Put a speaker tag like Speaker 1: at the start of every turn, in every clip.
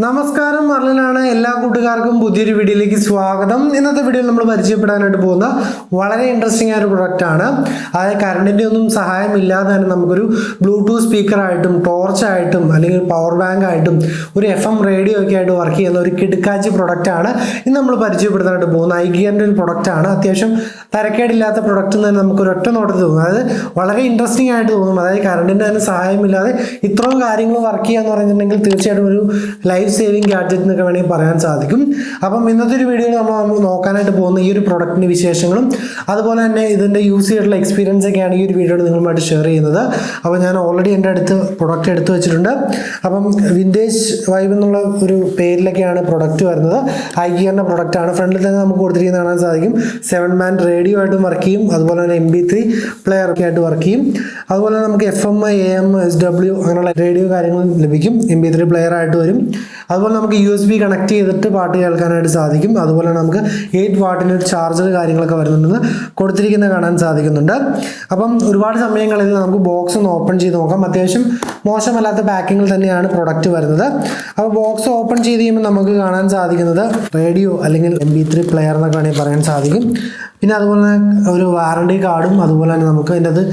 Speaker 1: നമസ്കാരം, അർലിനാണ്. എല്ലാ കൂട്ടുകാർക്കും പുതിയൊരു വീഡിയോയിലേക്ക് സ്വാഗതം. ഇന്നത്തെ വീഡിയോയിൽ നമ്മൾ പരിചയപ്പെടാനായിട്ട് പോകുന്ന വളരെ ഇൻട്രസ്റ്റിംഗ് ആയ ഒരു പ്രൊഡക്റ്റ് ആണ്. അതായത് കറണ്ടിൻ്റെ ഒന്നും സഹായമില്ലാതെ തന്നെ നമുക്കൊരു ബ്ലൂടൂത്ത് സ്പീക്കറായിട്ടും ടോർച്ചായിട്ടും അല്ലെങ്കിൽ പവർ ബാങ്ക് ആയിട്ടും ഒരു FM റേഡിയോ ഒക്കെ ആയിട്ട് വർക്ക് ചെയ്യുന്ന ഒരു കിടുക്കാച്ചി പ്രൊഡക്റ്റാണ് ഇന്ന് നമ്മൾ പരിചയപ്പെടുത്താനായിട്ട് പോകുന്ന ഐഗിയറിൻ്റെ ഒരു പ്രൊഡക്റ്റാണ്. അത്യാവശ്യം തരക്കേടില്ലാത്ത പ്രൊഡക്റ്റ് എന്ന് തന്നെ നമുക്കൊരു ഒറ്റ നോട്ടത്തിൽ തോന്നും. അതായത് വളരെ ഇൻട്രസ്റ്റിംഗ് ആയിട്ട് തോന്നും. അതായത് കറണ്ടിൻ്റെ തന്നെ സഹായമില്ലാതെ ഇത്രയും കാര്യങ്ങൾ വർക്ക് ചെയ്യാന്ന് പറഞ്ഞിട്ടുണ്ടെങ്കിൽ തീർച്ചയായിട്ടും ഒരു ലൈഫ് സേവിങ് ഗാഡ്ജറ്റ് എന്നൊക്കെ വേണമെങ്കിൽ പറയാൻ സാധിക്കും. അപ്പം ഇന്നത്തെ ഒരു വീഡിയോയിൽ നമ്മൾ നോക്കാനായിട്ട് പോകുന്ന ഈ ഒരു പ്രൊഡക്റ്റിൻ്റെ വിശേഷങ്ങളും അതുപോലെ തന്നെ ഇതിൻ്റെ യൂസ് ചെയ്തിട്ടുള്ള എക്സ്പീരിയൻസ് ഒക്കെയാണ് ഈ ഒരു വീഡിയോയിൽ നിങ്ങളുമായിട്ട് ഷെയർ ചെയ്യുന്നത്. അപ്പോൾ ഞാൻ ഓൾറെഡി എൻ്റെ അടുത്ത് പ്രൊഡക്റ്റ് എടുത്തു വെച്ചിട്ടുണ്ട്. അപ്പം വിൻറ്റേജ് വൈബ് എന്നുള്ള ഒരു പേരിലൊക്കെയാണ് പ്രൊഡക്റ്റ് വരുന്നത്. ഐഗിയറിൻ്റെ പ്രൊഡക്റ്റാണ്. ഫ്രണ്ടിൽ തന്നെ നമുക്ക് കൊടുത്തിരിക്കുന്നത് കാണാൻ സാധിക്കും. 7-man റേഡിയോ ആയിട്ടും വർക്ക് ചെയ്യും, അതുപോലെ തന്നെ MP3 പ്ലെയർ ഒക്കെ ആയിട്ട് വർക്ക് ചെയ്യും. അതുപോലെ നമുക്ക് FM, AM, SW അങ്ങനെയുള്ള റേഡിയോ കാര്യങ്ങൾ ലഭിക്കും. MP3 പ്ലെയർ ആയിട്ട് വരും. അതുപോലെ നമുക്ക് USB കണക്ട് ചെയ്തിട്ട് പാട്ട് കേൾക്കാനായിട്ട് സാധിക്കും. അതുപോലെ നമുക്ക് 8 വാട്ടിൻ്റെ ഒരു ചാർജർ കാര്യങ്ങളൊക്കെ വരുന്നുണ്ടെന്ന് കൊടുത്തിരിക്കുന്നത് കാണാൻ സാധിക്കുന്നുണ്ട്. അപ്പം ഒരുപാട് സമയങ്ങളിൽ നമുക്ക് ബോക്സ് ഒന്ന് ഓപ്പൺ ചെയ്ത് നോക്കാം. അത്യാവശ്യം മോശമല്ലാത്ത പാക്കിങ്ങിൽ തന്നെയാണ് പ്രൊഡക്റ്റ് വരുന്നത്. അപ്പോൾ ബോക്സ് ഓപ്പൺ ചെയ്ത് കഴിയുമ്പോൾ നമുക്ക് കാണാൻ സാധിക്കുന്നത് റേഡിയോ അല്ലെങ്കിൽ MP3 പ്ലെയർ എന്നൊക്കെ വേണമെങ്കിൽ പറയാൻ സാധിക്കും. പിന്നെ അതുപോലെ തന്നെ ഒരു വാറണ്ടി കാർഡും അതുപോലെ തന്നെ നമുക്ക് അതിൻ്റെ അത്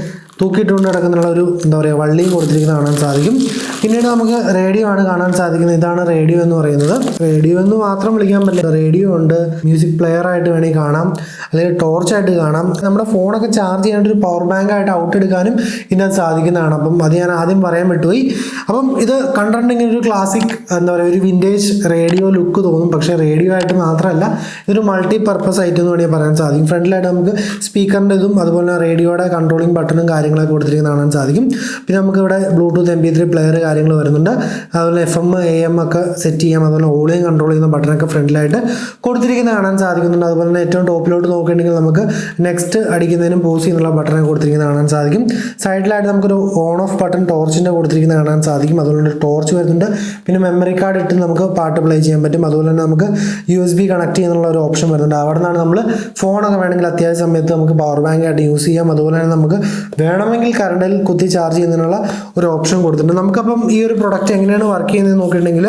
Speaker 1: തൂക്കിയിട്ടുകൊണ്ട് കിടക്കുന്നുള്ള ഒരു വള്ളിയും കൊടുത്തിരിക്കുന്നത് കാണാൻ സാധിക്കും. പിന്നീട് നമുക്ക് റേഡിയോ ആണ് കാണാൻ സാധിക്കുന്നത്. ഇതാണ് റേഡിയോ എന്ന് പറയുന്നത്. റേഡിയോ എന്ന് മാത്രം വിളിക്കാൻ പറ്റില്ല, റേഡിയോ ഉണ്ട്, മ്യൂസിക് പ്ലെയർ ആയിട്ട് വേണമെങ്കിൽ കാണാം, അല്ലെങ്കിൽ ടോർച്ചായിട്ട് കാണാം. നമ്മുടെ ഫോണൊക്കെ ചാർജ് ചെയ്യാനായിട്ട് ഒരു പവർ ബാങ്ക് ആയിട്ട് ഔട്ട് എടുക്കാനും ഇതിനകത്ത് സാധിക്കുന്നതാണ്. അപ്പം അത് ഞാൻ ആദ്യം പറയാൻ വിട്ടുപോയി. അപ്പം ഇത് കണ്ടിട്ടുണ്ടെങ്കിൽ ഒരു ക്ലാസിക് ഒരു വിൻറ്റേജ് റേഡിയോ ലുക്ക് തോന്നും. പക്ഷേ റേഡിയോ ആയിട്ട് മാത്രമല്ല, ഇതൊരു മൾട്ടി പർപ്പസ് ഐറ്റം എന്ന് വേണമെങ്കിൽ പറയാൻ സാധിക്കും. ഫ്രണ്ടിലായിട്ട് നമുക്ക് സ്പീക്കറിൻ്റെ ഇതും അതുപോലെ റേഡിയോയുടെ കൺട്രോളിംഗ് ബട്ടണും കാര്യങ്ങളൊക്കെ കൊടുത്തിരിക്കുന്നത് കാണാൻ സാധിക്കും. പിന്നെ നമുക്ക് ഇവിടെ ബ്ലൂടൂത്ത് MP3 പ്ലെയർ കാര്യങ്ങൾ വരുന്നുണ്ട്. അതുപോലെ FM, AM ഒക്കെ സെറ്റ് ചെയ്യാം. അതുപോലെ ഓളിയും കൺട്രോൾ ചെയ്യുന്ന ബട്ടണൊക്കെ ഫ്രണ്ടിലായിട്ട് കൊടുത്തിരിക്കുന്നത് കാണാൻ സാധിക്കുന്നുണ്ട്. അതുപോലെ തന്നെ ഏറ്റവും ടോപ്പിലോട്ട് നോക്കുകയാണെങ്കിൽ നമുക്ക് നെക്സ്റ്റ് അടിക്കുന്നതിനും പോസ് ചെയ്യുന്നുള്ള ബട്ടണൊക്കെ കൊടുത്തിരിക്കുന്നത് കാണാൻ സാധിക്കും. സൈഡിലായിട്ട് നമുക്കൊരു ഓൺ ഓഫ് ബട്ടൺ ടോർച്ചിൻ്റെ കൊടുത്തിരിക്കുന്നത് കാണാൻ സാധിക്കും. അതുപോലെ ഒരു ടോർച്ച് വരുന്നുണ്ട്. പിന്നെ മെമ്മറി കാർഡ് ഇട്ട് നമുക്ക് പാട്ട് പ്ലേ ചെയ്യാൻ പറ്റും. അതുപോലെ തന്നെ നമുക്ക് USB കണക്ട് ചെയ്യുന്നുള്ള ഒരു ഓപ്ഷൻ വരുന്നുണ്ട്. അവിടെ നിന്നാണ് നമ്മൾ ഫോണൊക്കെ വേണമെങ്കിൽ അത്യാവശ്യ സമയത്ത് നമുക്ക് പവർ ബാങ്ക് ആയിട്ട് യൂസ് ചെയ്യാം. അതുപോലെ തന്നെ നമുക്ക് വേണമെങ്കിൽ കറണ്ടിൽ കുത്തി ചാർജ് ചെയ്യുന്നതിനുള്ള ഒരു ഓപ്ഷൻ കൊടുത്തിട്ടുണ്ട്. നമുക്കപ്പം ഈ ഒരു പ്രൊഡക്റ്റ് എങ്ങനെയാണ് വർക്ക് ചെയ്യുന്നത് നോക്കിയിട്ടുണ്ടെങ്കിൽ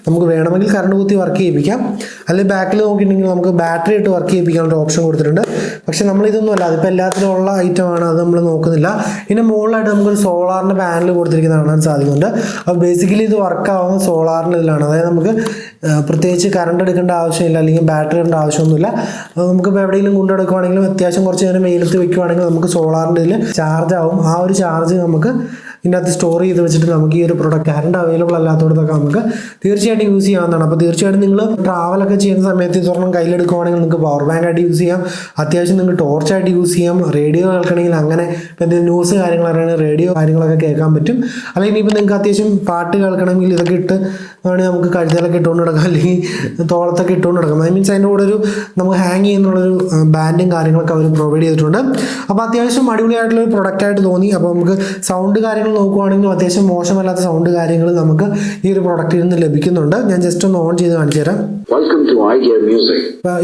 Speaker 1: നമുക്ക് വേണമെങ്കിൽ കറണ്ട് കുത്തി വർക്ക് ചെയ്യിപ്പിക്കാം, അല്ലെങ്കിൽ ബാക്കിൽ നോക്കിയിട്ടുണ്ടെങ്കിൽ നമുക്ക് ബാറ്ററി ഇട്ട് വർക്ക് ചെയ്യിപ്പിക്കാനുള്ള ഓപ്ഷൻ കൊടുത്തിട്ടുണ്ട്. പക്ഷേ നമ്മളിതൊന്നും അല്ല, അതിപ്പോൾ എല്ലാത്തിനും ഉള്ള ഐറ്റമാണ്, അത് നമ്മൾ നോക്കുന്നില്ല. ഇതിന് മുകളിലായിട്ട് നമുക്കൊരു സോളാറിൻ്റെ പാനൽ കൊടുത്തിരിക്കുന്നത് കാണാൻ സാധിക്കുന്നുണ്ട്. അപ്പോൾ ബേസിക്കലി ഇത് വർക്ക് ആവുന്നത് സോളാറിൻ്റെ ഇതിലാണ്. അതായത് നമുക്ക് പ്രത്യേകിച്ച് കറണ്ട് എടുക്കേണ്ട ആവശ്യമില്ല, അല്ലെങ്കിൽ ബാറ്ററി ഇടേണ്ട ആവശ്യമൊന്നുമില്ല. നമുക്കിപ്പോൾ എവിടെയെങ്കിലും കൊണ്ടെടുക്കുകയാണെങ്കിലും അത്യാവശ്യം കുറച്ച് നേരം വെയിലത്ത് വെക്കുകയാണെങ്കിൽ നമുക്ക് സോളാറിൻ്റെ ഇതിൽ ചാർജ് ആവും. ആ ഒരു ചാർജ് നമുക്ക് ഇതിനകത്ത് സ്റ്റോർ ചെയ്ത് വെച്ചിട്ട് നമുക്ക് ഈ ഒരു പ്രൊഡക്റ്റ് കറണ്ട് അവൈലബിൾ അല്ലാത്തടത്തൊക്കെ നമുക്ക് തീർച്ചയായിട്ടും യൂസ് ചെയ്യാവുന്നതാണ്. അപ്പോൾ തീർച്ചയായിട്ടും നിങ്ങൾ ട്രാവലൊക്കെ ചെയ്യുന്ന സമയത്ത് ഇതൊരെണ്ണം കയ്യിലെടുക്കുകയാണെങ്കിൽ നിങ്ങൾക്ക് പവർ ബാങ്ക് ആയിട്ട് യൂസ് ചെയ്യാം. അത്യാവശ്യം നിങ്ങൾക്ക് ടോർച്ചായിട്ട് യൂസ് ചെയ്യാം. റേഡിയോ കേൾക്കണമെങ്കിൽ അങ്ങനെ ഇപ്പോൾ എന്തെങ്കിലും ന്യൂസ് കാര്യങ്ങൾ അറിയണമെങ്കിൽ റേഡിയോ കാര്യങ്ങളൊക്കെ കേൾക്കാൻ പറ്റും. അല്ലെങ്കിൽ ഇനിയിപ്പോൾ നിങ്ങൾക്ക് അത്യാവശ്യം പാട്ട് കേൾക്കണമെങ്കിൽ ഇതൊക്കെ ഇട്ട് വേണമെങ്കിൽ നമുക്ക് കഴുത്തിലൊക്കെ ഇട്ടുകൊണ്ട് കിടക്കാം, അല്ലെങ്കിൽ തോളത്തൊക്കെ ഇട്ടുകൊണ്ട് കിടക്കാം. ഐ മീൻസ് അതിൻ്റെ കൂടെ ഒരു നമുക്ക് ഹാങ് ചെയ്യുന്നുള്ളൊരു ബാൻഡും കാര്യങ്ങളൊക്കെ അവർ പ്രൊവൈഡ് ചെയ്തിട്ടുണ്ട്. അപ്പോൾ അത്യാവശ്യം അടിപൊളിയായിട്ടുള്ളൊരു പ്രൊഡക്റ്റായിട്ട് തോന്നി. അപ്പോൾ നമുക്ക് സൗണ്ട് കാര്യങ്ങൾ നോക്കുകയാണെങ്കിലും അത്യാവശ്യം മോശമല്ലാത്ത സൗണ്ട് കാര്യങ്ങൾ നമുക്ക് ഈ ഒരു പ്രൊഡക്റ്റിൽ നിന്ന് ലഭിക്കുന്നുണ്ട്. ഞാൻ ജസ്റ്റ് ഒന്ന് ഓൺ ചെയ്ത് കാണിച്ചു തരാം.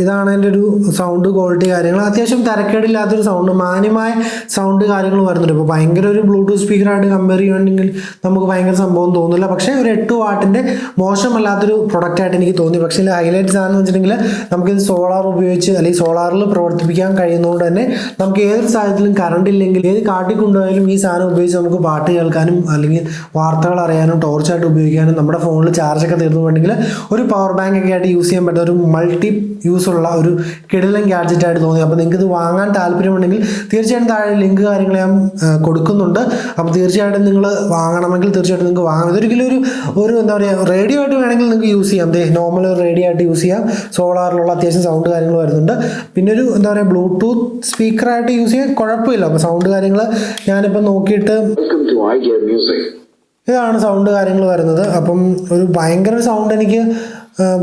Speaker 1: ഇതാണ് എൻ്റെ ഒരു സൗണ്ട് ക്വാളിറ്റി കാര്യങ്ങൾ. അത്യാവശ്യം തരക്കേടില്ലാത്തൊരു സൗണ്ട്, മാന്യമായ സൗണ്ട് കാര്യങ്ങൾ വരുന്നുണ്ട്. ഇപ്പോൾ ഭയങ്കര ഒരു ബ്ലൂടൂത്ത് സ്പീക്കറായിട്ട് കമ്പയർ ചെയ്യുകയാണെങ്കിൽ നമുക്ക് ഭയങ്കര സംഭവം തോന്നില്ല. പക്ഷേ ഒരു 8 വാട്ടിൻ്റെ മോശമല്ലാത്തൊരു പ്രൊഡക്റ്റായിട്ട് എനിക്ക് തോന്നി. പക്ഷേ ഇതിൽ ഹൈലൈറ്റ്സ് ആണെന്ന് വെച്ചിട്ടുണ്ടെങ്കിൽ നമുക്കിത് സോളാർ ഉപയോഗിച്ച് അല്ലെങ്കിൽ സോളാറിൽ പ്രവർത്തിപ്പിക്കാൻ കഴിയുന്നതുകൊണ്ട് തന്നെ നമുക്ക് ഏതൊരു സാഹചര്യത്തിലും കറണ്ട് ഇല്ലെങ്കിൽ ഏത് കാട്ടിൽ കൊണ്ടുപോയാലും ഈ സാധനം ഉപയോഗിച്ച് നമുക്ക് പാട്ട് കേൾക്കാനും അല്ലെങ്കിൽ വാർത്തകൾ അറിയാനും ടോർച്ചായിട്ട് ഉപയോഗിക്കാനും നമ്മുടെ ഫോണിൽ ചാർജൊക്കെ തീർന്നുണ്ടെങ്കിൽ ഒരു പവർ ബാങ്ക് ഒക്കെ ആയിട്ട് യൂസ് ചെയ്യാൻ പറ്റുന്ന ഒരു മൾട്ടി യൂസ് ഉള്ള ഒരു കിടിലൻ ഗാഡ്ജറ്റ് ആയിട്ട് തോന്നി. അപ്പോൾ നിങ്ങൾക്ക് ഇത് വാങ്ങാൻ താല്പര്യമുണ്ടെങ്കിൽ തീർച്ചയായിട്ടും താഴെ ലിങ്ക് കാര്യങ്ങൾ ഞാൻ കൊടുക്കുന്നുണ്ട്. അപ്പോൾ തീർച്ചയായിട്ടും നിങ്ങൾ വാങ്ങണമെങ്കിൽ തീർച്ചയായിട്ടും നിങ്ങൾക്ക് വാങ്ങാം. ഇതൊരിക്കലും ഒരു റേഡിയോ ആയിട്ട് വേണമെങ്കിൽ നിങ്ങൾക്ക് യൂസ് ചെയ്യാം. നോർമൽ റേഡിയോ ആയിട്ട് യൂസ് ചെയ്യാം. സോളാറിലുള്ള അത്യാവശ്യം സൗണ്ട് കാര്യങ്ങൾ വരുന്നുണ്ട്. പിന്നെ ഒരു ബ്ലൂടൂത്ത് സ്പീക്കറായിട്ട് യൂസ് ചെയ്യാൻ കുഴപ്പമില്ല. അപ്പോൾ സൗണ്ട് കാര്യങ്ങൾ ഞാനിപ്പോൾ നോക്കിയിട്ട് ഇതാണ് സൗണ്ട് കാര്യങ്ങൾ വരുന്നത്. അപ്പം ഒരു ഭയങ്കര സൗണ്ട് എനിക്ക്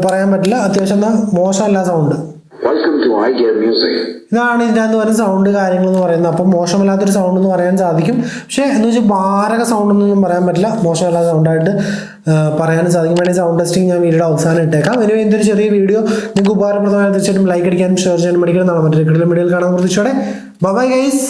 Speaker 1: പറയാൻ പറ്റില്ല, അത്യാവശ്യം മോശമല്ല സൗണ്ട്. ഇതാണ് ഇതിനകത്ത് വരുന്ന സൗണ്ട് കാര്യങ്ങൾ എന്ന് പറയുന്നത്. അപ്പം മോശമല്ലാത്തൊരു സൗണ്ട് എന്ന് പറയാൻ സാധിക്കും. പക്ഷേ എന്ന് വെച്ചാൽ മാരക സൗണ്ട് എന്നൊന്നും പറയാൻ പറ്റില്ല, മോശമല്ലാത്ത സൗണ്ടായിട്ട് പറയാനും സാധിക്കും. വേണമെങ്കിൽ സൗണ്ട് ടെസ്റ്റിംഗ് ഞാൻ വീഡിയോ അവസാനം ഇട്ടേക്കാം. ഇനി എന്തൊരു ചെറിയ വീഡിയോ നിങ്ങൾക്ക് ഉപകാരപ്രദമായ തീർച്ചയായിട്ടും ലൈക്ക് അടിക്കാനും ഷെയർ ചെയ്യാനും പഠിക്കണം. നാളെ മറ്റൊരു വീഡിയോയിൽ കാണാൻ പ്രതീക്ഷയോടെ ബൈ ഗൈസ്.